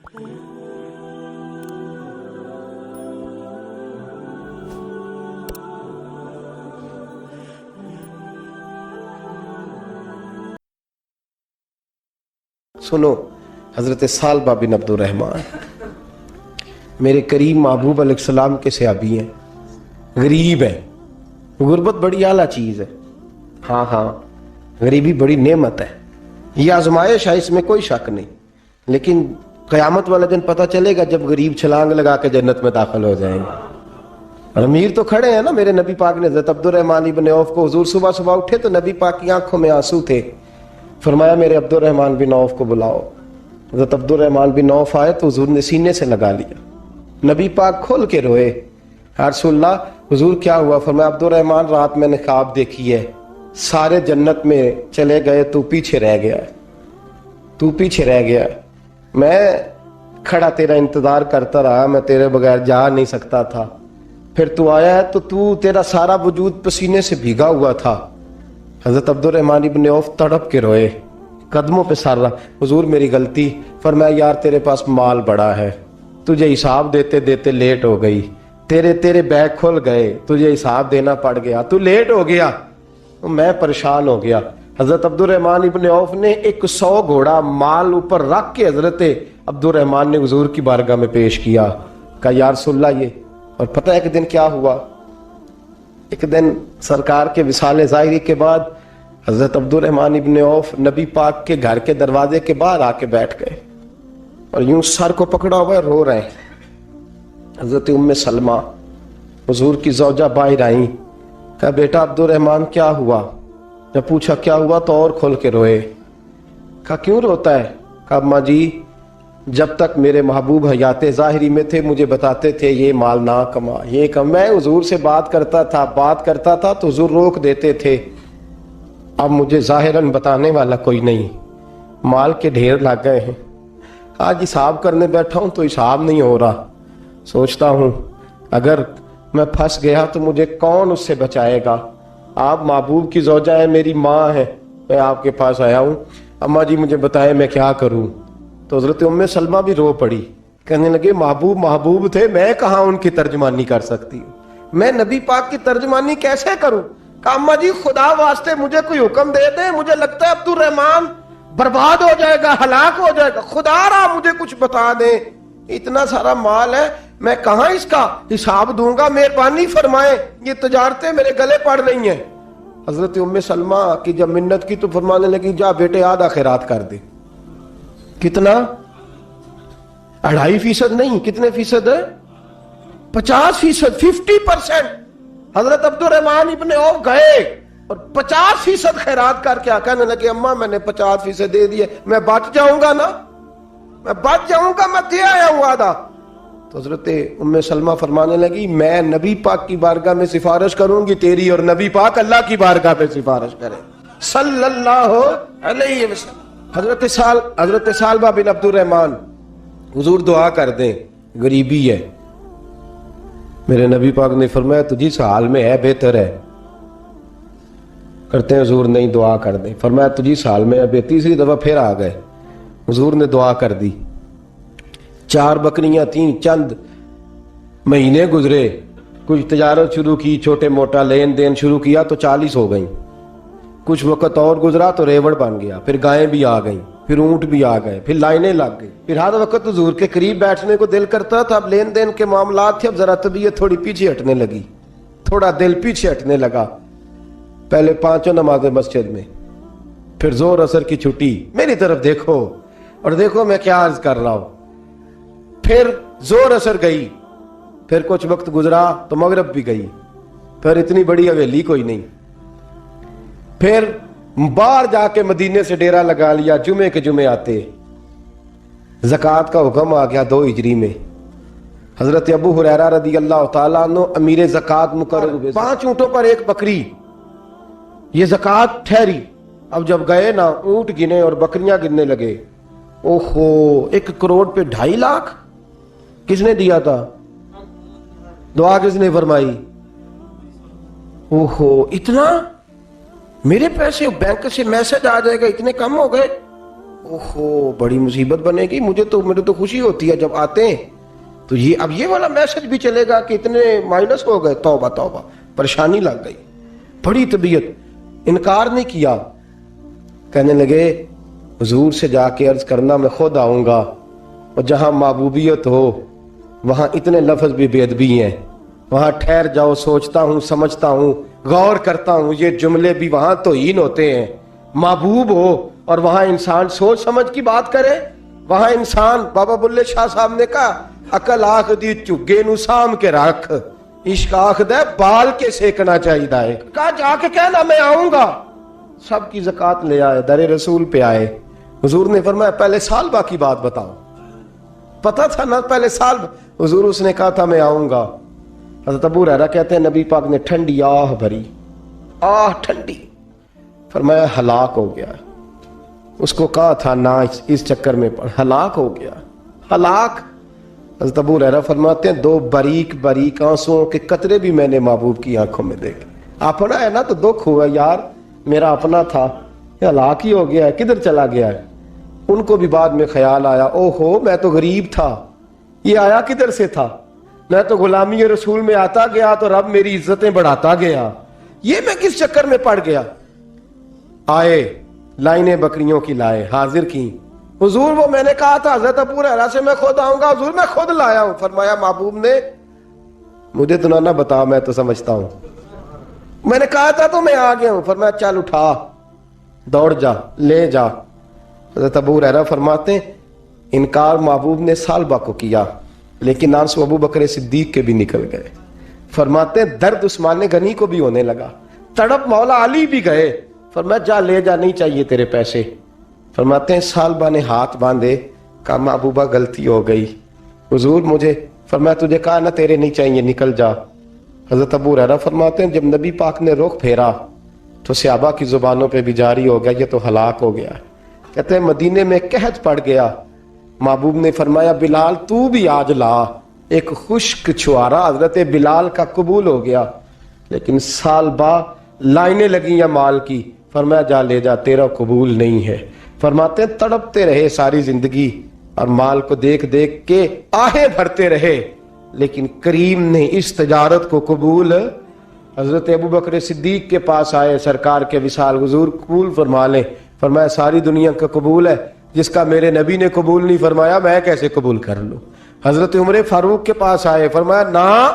सुनो, हजरत सालबा बिन अब्दुर्रहमान मेरे करीम महबूब अलैहिस्सलाम के सहाबी हैं, गरीब है। गुर्बत बड़ी आला चीज़ है। हाँ हाँ, गरीबी बड़ी नेमत है, यह आजमाइश है, इसमें कोई शक नहीं। लेकिन क़यामत वाले दिन पता चलेगा जब गरीब छलांग लगा के जन्नत में दाखिल हो जाएंगे। और अमीर तो खड़े हैं ना। मेरे नबी पाक ने हज़रत अब्दुर्रहमान इब्न औफ को, हुजूर सुबह सुबह उठे तो नबी पाक की आंखों में आंसू थे। फरमाया मेरे अब्दुर्रहमान बिन औफ को बुलाओ। हज़रत अब्दुर्रहमान बिन औफ आए तो हुजूर ने सीने से लगा लिया। नबी पाक खोल के रोए, या रसूलल्लाह हुजूर क्या हुआ? फरमाया अब्दुर्रहमान रात मैंने ख्वाब देखी है, सारे जन्नत में चले गए, तू पीछे रह गया है, तू पीछे रह गया है। मैं खड़ा तेरा इंतजार करता रहा, मैं तेरे बगैर जा नहीं सकता था। फिर तू आया है तो तू, तेरा सारा वजूद पसीने से भीगा हुआ था। हज़रत अब्दुर्रहमान इब्न औफ तड़प के रोए, कदमों पे सर रहा, हुजूर मेरी गलती। फरमाया यार तेरे पास माल बड़ा है, तुझे हिसाब देते देते लेट हो गई, तेरे बैग खुल गए, तुझे हिसाब देना पड़ गया, तू लेट हो गया, मैं परेशान हो गया। हज़रत अब्दुर्रहमान इब्न औफ ने 100 घोड़ा माल ऊपर रख के हज़रत अब्दुर्रहमान ने हुजूर की बारगाह में पेश किया। कहा या रसूलल्लाह ये। और पता है एक दिन क्या हुआ? एक दिन सरकार के विसाले ज़ाहिरी के बाद हज़रत अब्दुर्रहमान इब्न औफ नबी पाक के घर के दरवाजे के बाहर आके बैठ गए और यूं सर को पकड़ा हुआ है, रो रहे हैं। हज़रत उम्मे सलमा हुजूर की ज़ौजा बाहर आई। कहा बेटा अब्दुर्रहमान क्या हुआ? जब पूछा क्या हुआ तो और खोल के रोए। कहा क्यों रोता है? कहा अम्मा जी जब तक मेरे महबूब हयात ज़ाहिरी में थे मुझे बताते थे ये माल ना कमा, ये कम। मैं हुजूर से बात करता था तो हुजूर रोक देते थे। अब मुझे ज़ाहिरन बताने वाला कोई नहीं, माल के ढेर लग गए हैं। आज हिसाब करने बैठा हूं तो हिसाब नहीं हो रहा। सोचता हूं अगर मैं फंस गया तो मुझे कौन उससे बचाएगा? आप महबूब की ज़ौजा है, मेरी माँ है, मैं आपके पास आया हूँ, अम्मा जी मुझे बताएं मैं क्या करूँ? तो हज़रत उम्मे सलमा भी रो पड़ी, कहने लगे महबूब थे, मैं कहाँ उनकी तर्जमानी कर सकती हूँ, मैं नबी पाक की तर्जमानी कैसे करूँ? कहा अम्मा जी खुदा वास्ते मुझे कोई हुक्म दे दे, मुझे लगता है अब्दुर्रहमान बर्बाद हो जाएगा, हलाक हो जाएगा, खुदा रहा मुझे कुछ बता दे, इतना सारा माल है, मैं कहाँ इसका हिसाब दूंगा, मेहरबानी फरमाए, ये तजारतें मेरे गले पड़ रही हैं। हजरत उम्मे सलमा की जब मिन्नत की तो फरमाने लगी जा बेटे आधा खैरात कर दे। कितना? 2.5% नहीं, कितने फीसद है? 50%, 50%। हजरत अब्दुर्रहमान इब्न औफ गए और 50% खैरात करके कहने लगे अम्मा मैंने 50% दे दिए, मैं बच जाऊंगा ना, मैं बच जाऊंगा, मैं दे आया हूं आधा। तो हजरत उम्मे सलमा फरमाने लगी मैं नबी पाक की बारगाह में सिफारिश करूंगी तेरी, और नबी पाक अल्लाह की बारगाह में सिफारिश करे सल्लल्लाहु अलैहि वसल्लम। हजरत सालबा बिन अब्दुर्रहमान, हुजूर दुआ कर दें, गरीबी है। मेरे नबी पाक ने फरमाया तुझी इस हाल में है, बेहतर है। करते हैं हुजूर नहीं दुआ कर दें, फरमाया तुझी इस हाल में है। तीसरी दफा फिर आ गए, हुजूर ने दुआ कर दी। 4 बकरियां थीं, चंद महीने गुजरे, कुछ तजारत शुरू की, छोटे मोटा लेन देन शुरू किया तो 40 हो गई। कुछ वक्त और गुजरा तो रेवड़ बन गया, फिर गायें भी आ गईं, फिर ऊंट भी आ गए, फिर लाइनें लग गई। फिर हर वक्त हुजूर के करीब बैठने को दिल करता था। अब लेन देन के मामलात थे, अब जरा तबीयत थोड़ी पीछे हटने लगी, थोड़ा दिल पीछे हटने लगा। पहले 5 नमाजें मस्जिद में, फिर जोर असर की छुट्टी, मेरी तरफ देखो और देखो मैं क्या अर्ज कर रहा हूं। फिर जोर असर गई, फिर कुछ वक्त गुजरा तो मगरब भी गई, फिर इतनी बड़ी हवेली कोई नहीं। फिर बाहर जाके मदीने से डेरा लगा लिया, जुमे के जुमे आते। ज़कात का हुक्म आ गया 2 हिजरी में। हजरत अबू हुरैरा रदी अल्लाह तआला अन्हु अमीर ज़कात मुकर्रर हुए। 5 ऊंटों पर 1 बकरी, ये ज़कात ठहरी। अब जब गए ना, ऊंट गिने और बकरियां गिनने लगे। ओहो, 1 करोड़ पे 2.5 लाख किसने दिया था? दुआ किसने फरमाई? ओहो, इतना? मेरे पैसे बैंक से मैसेज आ जाएगा, इतने कम हो गए। ओहो बड़ी मुसीबत बनेगी, मुझे तो खुशी होती है जब आते हैं तो ये अब ये वाला मैसेज भी चलेगा कि इतने माइनस हो गए, तौबा तौबा, परेशानी लग गई, बड़ी तबीयत। इनकार नहीं किया, कहने लगे हुजूर से जाके अर्ज करना मैं खुद आऊंगा, और जहां महबूबियत हो वहां इतने लफ्ज भी बेअदबी हैं, वहां ठहर जाओ, सोचता हूं, समझता हूं, गौर करता हूं, ये जुमले भी वहां तौहीन होते हैं। महबूब हो और वहां इंसान सोच समझ की बात करे, वहां इंसान, बाबा बुल्ले शाह साहब ने कहा, अकल आख दी झुग्गे नू साम के रख, इश्क आख दे बाल के सेकना चाहिए। कहा जाके कहना मैं आऊंगा। सबकी ज़कात ले आए, दरे रसूल पे आए। हुजूर ने फरमाया पहले सालबा की बात बताओ, पता था ना पहले साल। हुजूर उसने कहा था मैं आऊंगा। हज़रत अबू हुरैरा कहते हैं नबी पाक ने ठंडी आह भरी, आह ठंडी, फरमाया हलाक हो गया। उसको कहा था ना इस चक्कर में पड़, हलाक हो गया, हलाक। हज़रत अबू हुरैरा फरमाते हैं दो बारीक बारीक आंसुओं के कतरे भी मैंने महबूब की आंखों में देखे। अपना है ना तो दुख हुआ, यार मेरा अपना था, हलाक ही हो गया है, किधर चला गया है। उनको भी बाद में ख्याल आया, ओहो मैं तो गरीब था, ये आया किधर से था, मैं तो गुलामी रसूल में आता गया तो रब मेरी इज्जतें बढ़ाता गया, ये मैं किस चक्कर में पड़ गया। आए, लाइनें बकरियों की लाए, हाजिर की। हुजूर वो मैंने कहा था हज़रत अबू हुरैरा से मैं खुद आऊंगा, हुजूर मैं खुद लाया हूं। फरमाया महबूब ने मुझे तो ना बता, मैं तो समझता हूं, मैंने कहा था तो मैं आ गया हूं। फरमाया चल उठा, दौड़ जा, ले जा। हज़रत अबू हुरैरा फरमाते इनकार महबूब ने सालबा को किया, लेकिन आंसू अबू बकर सिद्दीक के भी निकल गए। फरमाते दर्द उस्मान गनी को भी होने लगा, तड़प मौला अली भी गए। फरमाया जा ले जा, नहीं चाहिए तेरे पैसे। फरमाते हैं सालबा ने हाथ बांधे, कहा महबूबा गलती हो गई, हुजूर मुझे। फरमाया तुझे कहा ना तेरे नहीं चाहिए, निकल जा। हज़रत अबू हुरैरा फरमाते हैं जब नबी पाक ने रुख फेरा तो सहाबा की जुबानों पे भी जारी हो गया, ये तो हलाक हो गया। कहते हैं मदीने में कहत पड़ गया। महबूब ने फरमाया बिलाल तू भी आज ला। एक खुश्क छुआरा हजरत बिलाल का कबूल हो गया, लेकिन सालबा लाइनें लगी या माल की। फरमाया जा ले जा, तेरा कबूल नहीं है। फरमाते तड़पते रहे सारी जिंदगी और माल को देख देख के आहें भरते रहे, लेकिन करीम ने इस तजारत को कबूल। हजरत अबू बकर सिद्दीक के पास आए, सरकार के विसाल, हुजूर कबूल फरमा लें। फरमाया सारी दुनिया का कबूल है, जिसका मेरे नबी ने कबूल नहीं फरमाया मैं कैसे कबूल कर लूं। हजरत उमर फारूक के पास आए, फरमाया ना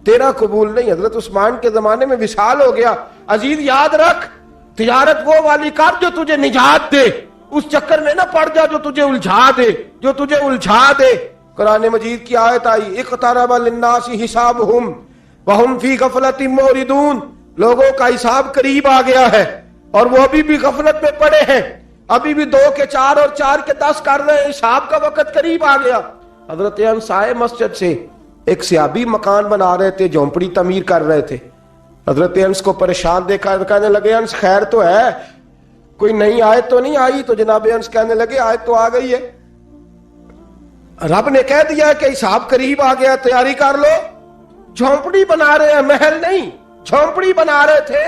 तेरा कबूल नहीं। हजरत उस्मान के जमाने में विसाल हो गया। अजीज याद रख, तिजारत वो वाली कर जो तुझे निजात दे, उस चक्कर में ना पड़ जा जो तुझे उलझा दे, जो तुझे उलझा दे। कुरान मजीद की आयत आई, इक़्तरबा लिन्नासी हिसाबुहुम वहुम फी गफलतिन मुरिदून, लोगों का हिसाब करीब आ गया है और वो अभी भी गफलत में पड़े हैं, अभी भी 2 के 4 और 4 के 10 कर रहे हैं, हिसाब का वक्त करीब आ गया। हजरत अनस आए मस्जिद से, एक सहाबी मकान बना रहे थे, झोंपड़ी तमीर कर रहे थे। हजरत अनस को परेशान देखा, कहने लगे अनस खैर तो है, कोई नई आयत तो नहीं आई। तो जनाब अनस कहने लगे आयत तो आ गई है, रब ने कह दिया कि हिसाब करीब आ गया, तैयारी कर लो। झोंपड़ी बना रहे हैं, महल नहीं, झोंपड़ी बना रहे थे।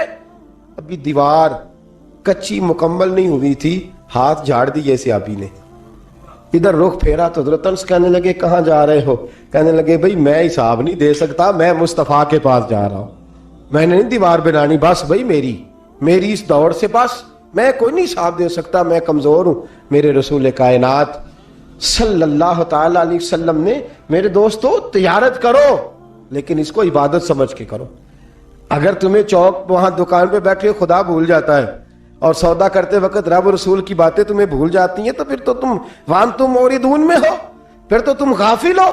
अभी दीवार कच्ची मुकम्मल नहीं हुई थी, हाथ झाड़ दिए सहाबी ने। इधर रुख फेरा तो हजरत अनस कहने लगे कहां जा रहे हो। कहने लगे भाई मैं हिसाब नहीं दे सकता, मैं मुस्तफा के पास जा रहा हूं, मैंने नहीं दीवार बनानी, बस भाई मेरी इस दौड़ से बस मैं कोई नहीं हिसाब दे सकता, मैं कमजोर हूं। मेरे रसूल कायनात सल्लल्लाहु ताला अलैहि वसल्लम ने, मेरे दोस्तों तिजारत करो लेकिन इसको इबादत समझ के करो। अगर तुम्हें चौक वहां दुकान पे बैठे खुदा भूल जाता है और सौदा करते वक्त रब रसूल की बातें तुम्हें भूल जाती हैं, तो फिर तो तुम वांतुम मोरिदून में हो, फिर तो तुम गाफिल हो।